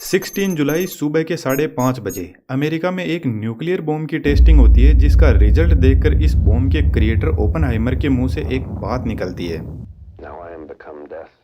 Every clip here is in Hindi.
16 जुलाई सुबह के 5:30 बजे अमेरिका में एक न्यूक्लियर बॉम्ब की टेस्टिंग होती है, जिसका रिजल्ट देखकर इस बॉम्ब के क्रिएटर ओपनहाइमर के मुंह से एक बात निकलती है। Now I am become death,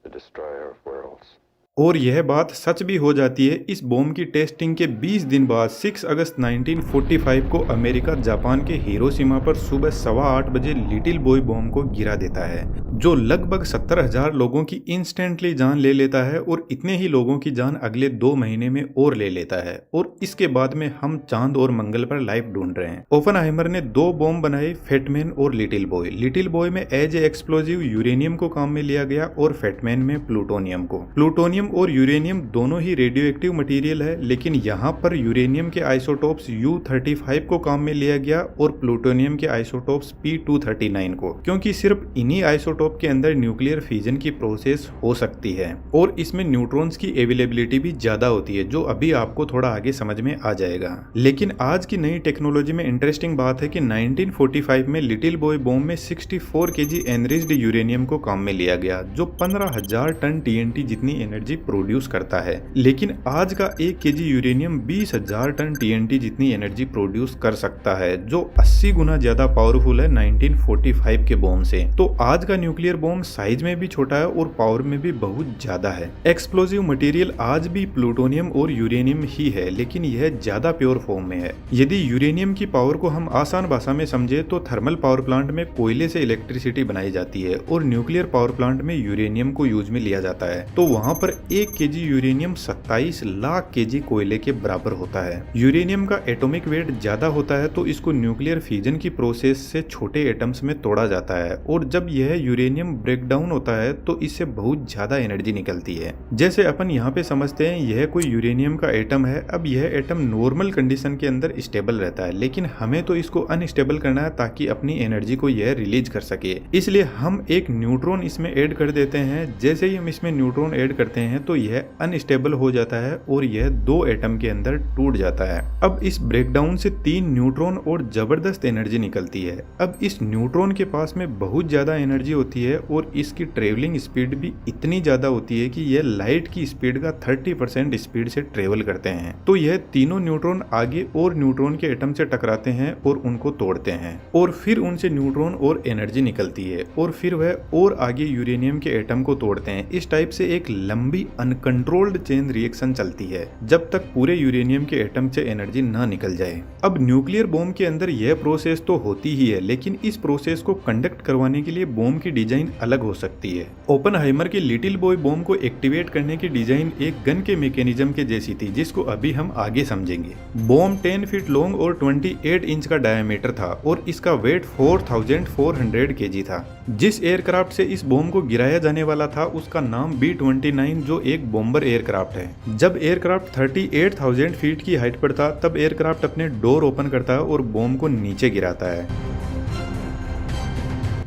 the destroyer of worlds. और यह बात सच भी हो जाती है। इस बॉम्ब की टेस्टिंग के 20 दिन बाद 6 अगस्त 1945 को अमेरिका जापान के हिरोशिमा पर सुबह 8:15 बजे लिटिल बॉय बॉम्ब को गिरा देता है, जो लगभग 70,000 लोगों की इंस्टेंटली जान ले लेता है और इतने ही लोगों की जान अगले 2 महीने में और ले लेता है। और इसके बाद में हम चांद और मंगल पर लाइफ ढूंढ रहे हैं। ओपनहाइमर ने 2 बॉम्ब बनाए, फेटमैन और लिटिल बॉय। लिटिल बॉय में एज ए एक्सप्लोजिव यूरेनियम को काम में लिया गया और फेटमैन में प्लूटोनियम को। प्लूटोनियम और यूरेनियम दोनों ही रेडियो एक्टिव मटेरियल है, लेकिन यहाँ पर यूरेनियम के आइसोटोप्स U-35 को काम में लिया गया और प्लूटोनियम के आइसोटोप्स P-239 को, क्योंकि सिर्फ इन्हीं आइसोटोप के अंदर न्यूक्लियर फ्यूजन की प्रोसेस हो सकती है और इसमें न्यूट्रॉन्स की अवेलेबिलिटी भी ज्यादा होती है, जो अभी आपको थोड़ा आगे समझ में आ जाएगा। लेकिन आज की नई टेक्नोलॉजी में इंटरेस्टिंग बात है कि 1945 में लिटिल बॉय बॉम्ब में 64 kg एनरिच्ड यूरेनियम को काम में लिया गया, जो 15,000 टन TNT जितनी एनर्जी प्रोड्यूस करता है। लेकिन आज का 1 kg यूरेनियम 20,000 टन TNT जितनी एनर्जी प्रोड्यूस कर सकता है, जो 80 गुना ज्यादा पावरफुल है 1945 के बॉम्ब से। तो आज का न्यूक्लियर बॉम्ब साइज में भी छोटा है और पावर में भी बहुत ज्यादा है। एक्सप्लोजिव मटेरियल आज भी प्लूटोनियम और यूरेनियम ही है, लेकिन यह ज्यादा प्योर फॉर्म में है। यदि यूरेनियम की पावर को हम आसान भाषा में समझे तो थर्मल पावर प्लांट में कोयले से इलेक्ट्रिसिटी बनाई जाती है और न्यूक्लियर पावर प्लांट में यूरेनियम को यूज में लिया जाता है। तो वहाँ पर 1 kg यूरेनियम 27 लाख kg कोयले के बराबर होता है। यूरेनियम का एटॉमिक वेट ज्यादा होता है, तो इसको न्यूक्लियर फ्यूजन की प्रोसेस से छोटे एटम्स में तोड़ा जाता है और जब यह यूरेनियम ब्रेक डाउन होता है तो इससे बहुत ज्यादा एनर्जी निकलती है। जैसे अपन यहाँ पे समझते हैं यह कोई यूरेनियम का एटम है। अब यह एटम नॉर्मल कंडीशन के अंदर स्टेबल रहता है, लेकिन हमें तो इसको अनस्टेबल करना है ताकि अपनी एनर्जी को यह रिलीज कर सके। इसलिए हम एक न्यूट्रॉन इसमें ऐड कर देते हैं। जैसे ही हम इसमें न्यूट्रॉन ऐड करते हैं तो यह अनस्टेबल हो जाता है और यह 2 एटम के अंदर टूट जाता है। अब इस ब्रेकडाउन से 3 न्यूट्रॉन और जबरदस्त एनर्जी निकलती है। अब इस न्यूट्रॉन के पास में बहुत ज्यादा एनर्जी होती है और इसकी ट्रेवलिंग स्पीड भी इतनी ज्यादा होती है कि यह लाइट की स्पीड का 30% स्पीड से ट्रेवल करते हैं। तो यह तीनों न्यूट्रॉन आगे और न्यूट्रॉन के एटम से टकराते हैं और उनको तोड़ते हैं और फिर उनसे न्यूट्रॉन और एनर्जी निकलती है और फिर वह और आगे यूरेनियम के एटम को तोड़ते हैं। इस टाइप से एक लंबी अनकंट्रोल्ड चेन रिएक्शन चलती है जब तक पूरे यूरेनियम के एटम से एनर्जी ना निकल जाए। अब न्यूक्लियर बॉम्ब के अंदर यह प्रोसेस तो होती ही है, लेकिन इस प्रोसेस को कंडक्ट करवाने के लिए बॉम्ब की डिजाइन अलग हो सकती है। ओपनहाइमर के लिटिल बॉय बॉम्ब को एक्टिवेट करने की डिजाइन एक गन के मैकेनिज्म के जैसी थी, जिसको अभी हम आगे समझेंगे। बॉम्ब 10 फीट लॉन्ग और 28 इंच का डायमीटर था और इसका वेट 4,400 kg था। जिस एयरक्राफ्ट से इस बॉम्ब को गिराया जाने वाला था उसका नाम B-29, जो एक बॉम्बर एयरक्राफ्ट है। जब एयरक्राफ्ट 38,000 फीट की हाइट पर था तब एयरक्राफ्ट अपने डोर ओपन करता है और बॉम्ब को नीचे गिराता है।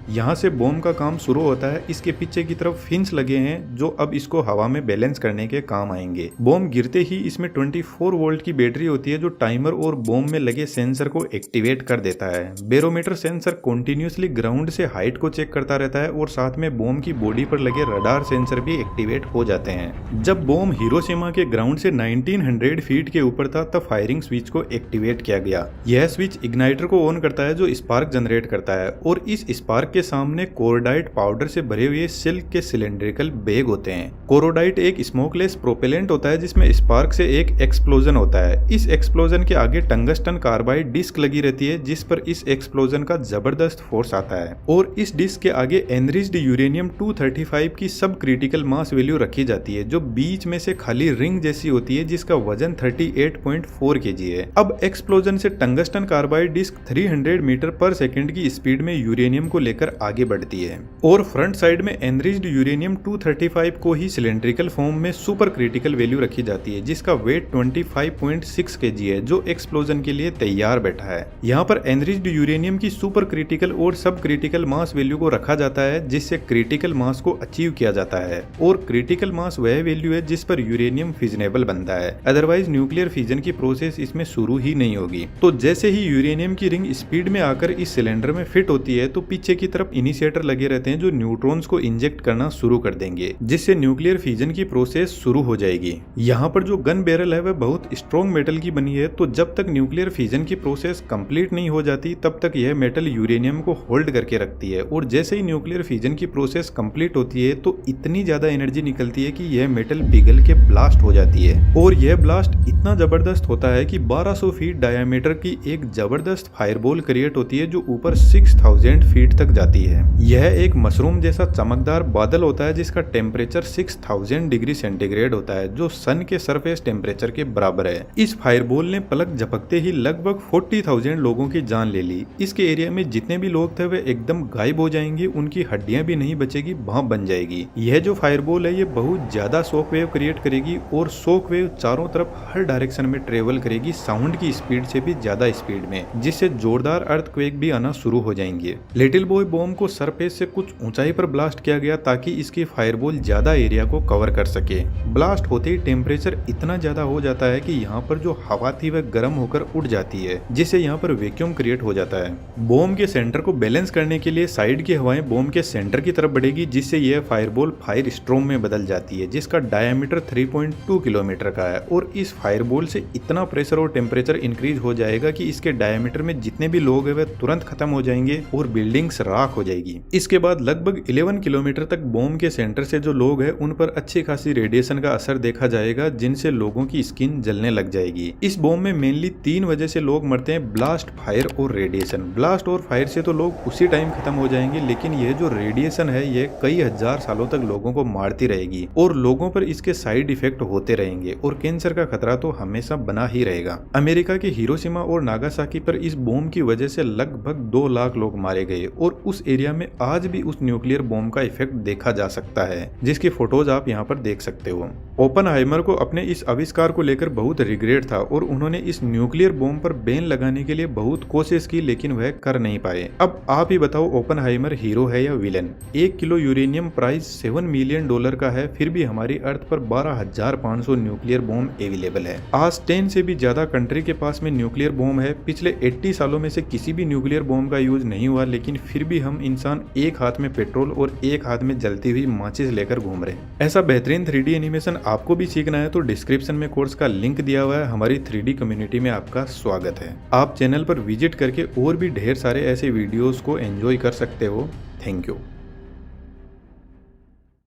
यहाँ से बॉम्ब का काम शुरू होता है। इसके पीछे की तरफ फिन्स लगे हैं जो अब इसको हवा में बैलेंस करने के काम आएंगे। बॉम्ब गिरते ही इसमें 24 वोल्ट की बैटरी होती है जो टाइमर और बॉम्ब में लगे सेंसर को एक्टिवेट कर देता है। बैरोमीटर सेंसर कंटिन्यूअसली ग्राउंड से हाइट को चेक करता रहता है और साथ में बॉम्ब की बॉडी पर लगे रडार सेंसर भी एक्टिवेट हो जाते हैं। जब बॉम्ब हिरोशिमा के ग्राउंड से 1900 फीट के ऊपर था तब फायरिंग स्विच को एक्टिवेट किया गया। यह स्विच इग्नाइटर को ऑन करता है जो स्पार्क जनरेट करता है और इस स्पार्क के सामने कोरोडाइट पाउडर से भरे हुए सिल्क के सिलेंड्रिकल बैग होते हैं। कोरोडाइट एक स्मोकलेस प्रोपेलेंट होता है जिसमें स्पार्क से एक एक्सप्लोजन होता है। इस एक्सप्लोजन के आगे टंगस्टन कार्बाइड डिस्क लगी रहती है जिस पर इस एक्सप्लोजन का जबरदस्त फोर्स आता है और इस डिस्क के आगे एनरिच्ड यूरेनियम 235 की सब क्रिटिकल मास वैल्यू रखी जाती है, जो बीच में से खाली रिंग जैसी होती है जिसका वजन 38.4 kg है। अब एक्सप्लोजन से टंगस्टन कार्बाइड डिस्क 300 मीटर पर सेकेंड की स्पीड में यूरेनियम को लेकर आगे बढ़ती है और फ्रंट साइड में एनरिच्ड यूरेनियम 235 को ही सिलेंड्रिकल फॉर्म में सुपर क्रिटिकल वैल्यू रखी जाती है जिसका वेट 25.6 kg है, जो एक्सप्लोजन के लिए तैयार बैठा है। यहाँ पर एनरिच्ड यूरेनियम की सुपर क्रिटिकल और सब क्रिटिकल मास वैल्यू को रखा जाता है जिससे क्रिटिकल मास को अचीव किया जाता है और क्रिटिकल मास वह वैल्यू है जिस पर यूरेनियम फिजनेबल बनता है, अदरवाइज न्यूक्लियर फिजन की प्रोसेस इसमें शुरू ही नहीं होगी। तो जैसे ही यूरेनियम की रिंग स्पीड में आकर इस सिलेंडर में फिट होती है तो पीछे की तरफ तरफ इनिशिएटर लगे रहते हैं जो न्यूट्रॉन्स को इंजेक्ट करना शुरू कर देंगे, जिससे न्यूक्लियर फिजन की प्रोसेस शुरू हो जाएगी। यहाँ पर जो गन बैरल है वह बहुत स्ट्रॉन्ग मेटल की बनी है, तो जब तक न्यूक्लियर फिजन की प्रोसेस कंप्लीट नहीं हो जाती तब तक यह मेटल यूरेनियम को होल्ड करके रखती है। और जैसे ही न्यूक्लियर फिजन की प्रोसेस कंप्लीट होती है तो इतनी ज्यादा एनर्जी निकलती है कि यह मेटल पिघल के ब्लास्ट हो जाती है, और यह ब्लास्ट इतना जबरदस्त होता है कि 1200 फीट डायमीटर की एक जबरदस्त फायरबॉल क्रिएट होती है जो ऊपर 6000 फीट तक जाती है। यह एक मशरूम जैसा चमकदार बादल होता है जिसका टेम्परेचर 6000 डिग्री सेंटीग्रेड होता है, जो सन के सरफेस टेम्परेचर के बराबर है। इस फायरबॉल ने पलक झपकते ही लगभग 40,000 लोगों की जान ले ली। इसके एरिया में जितने भी लोग थे वे एकदम गायब हो जाएंगे, उनकी हड्डियां भी नहीं बचेगी, भाप बन जाएगी। यह जो फायरबॉल है ये बहुत ज्यादा शॉक वेव क्रिएट करेगी और शॉक वेव चारों तरफ हर डायरेक्शन में ट्रेवल करेगी, साउंड की स्पीड से भी ज्यादा स्पीड में, जिससे जोरदार अर्थक्वेक भी आना शुरू हो जाएंगे। लिटिल बॉय बॉम्ब को सरफेस से कुछ ऊंचाई पर ब्लास्ट किया गया ताकि इसकी फायरबॉल ज्यादा एरिया को कवर कर सके। ब्लास्ट होते ही टेम्परेचर इतना ज्यादा हो जाता है कि यहाँ पर जो हवा थी वह गर्म होकर उड़ जाती है, जिससे यहाँ पर वैक्यूम क्रिएट हो जाता है। बॉम्ब के सेंटर को बैलेंस करने के लिए साइड की हवाएं बॉम्ब के सेंटर की तरफ बढ़ेगी, जिससे यह फायरबॉल फायर स्ट्रॉम में बदल जाती है, जिसका डायमीटर 3.2 किलोमीटर का है। और इस फायरबॉल से इतना प्रेशर और टेम्परेचर इंक्रीज हो जाएगा कि इसके डायमीटर में जितने भी लोग हैं वे तुरंत खत्म हो जाएंगे और बिल्डिंग्स राख हो जाएगी। इसके बाद लगभग 11 किलोमीटर तक बॉम्ब के सेंटर से जो लोग हैं उन पर अच्छी खासी रेडिएशन का असर देखा जाएगा, जिनसे लोगों की स्किन जलने लग जाएगी। इस बॉम्ब में मेनली 3 वजह से लोग मरते हैं: ब्लास्ट, फायर और रेडिएशन। ब्लास्ट और फायर से तो लोग उसी टाइम खत्म हो जाएंगे, लेकिन यह जो रेडिएशन है यह कई हजार सालों तक लोगों को मारती रहेगी और लोगों पर इसके साइड इफेक्ट होते रहेंगे और कैंसर का खतरा तो हमेशा बना ही रहेगा। अमेरिका के हिरोशिमा और नागासाकी पर इस बॉम्ब की वजह से लगभग 2 लाख लोग मारे गए और उस एरिया में आज भी उस न्यूक्लियर बॉम्ब का इफेक्ट देखा जा सकता है, जिसकी फोटोज आप यहाँ पर देख सकते हो। ओपनहाइमर को अपने इस आविष्कार को लेकर बहुत रिग्रेट था और उन्होंने इस न्यूक्लियर बॉम्ब पर बैन लगाने के लिए बहुत कोशिश की, लेकिन वह कर नहीं पाए। अब आप ही बताओ, ओपनहाइमर हीरो है या villain? 1 kilo uranium price $7 million का है, फिर भी हमारी अर्थ पर 12,500 न्यूक्लियर बॉम्ब अवेलेबल है। आज 10 से भी ज्यादा कंट्री के पास में न्यूक्लियर बॉम्ब है। पिछले 80 सालों में से किसी भी न्यूक्लियर बॉम्ब का यूज नहीं हुआ, लेकिन फिर भी हम इंसान एक हाथ में पेट्रोल और एक हाथ में जलती हुई माचिस लेकर घूम रहे हैं। ऐसा बेहतरीन 3D एनिमेशन आपको भी सीखना है तो डिस्क्रिप्शन में कोर्स का लिंक दिया हुआ है। हमारी 3D कम्युनिटी में आपका स्वागत है। आप चैनल पर विजिट करके और भी ढेर सारे ऐसे वीडियोस को एंजॉय कर सकते हो। Thank you.